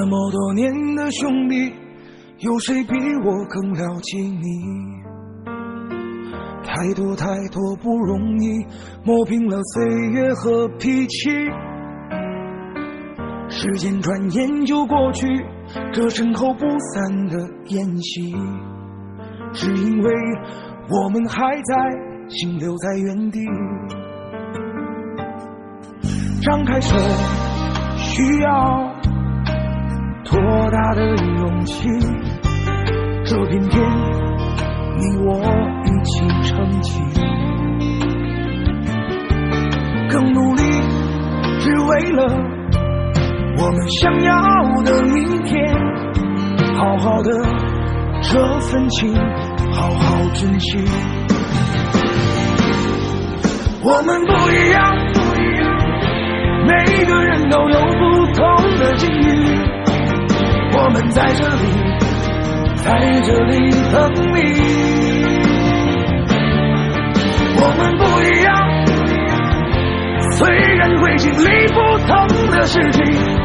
这么多年的兄弟，有谁比我更了解你？太多太多不容易，磨平了岁月和脾气。时间转眼就过去，这身后不散的宴席，只因为我们还在，心留在原地。张开手需要多大的勇气，这片天你我一起撑起，更努力只为了我们想要的明天，好好的这份情好好珍惜。我们不一样，每个人都有不同的境遇，我们在这里等你。我们不一样，虽然会经历不同的事情。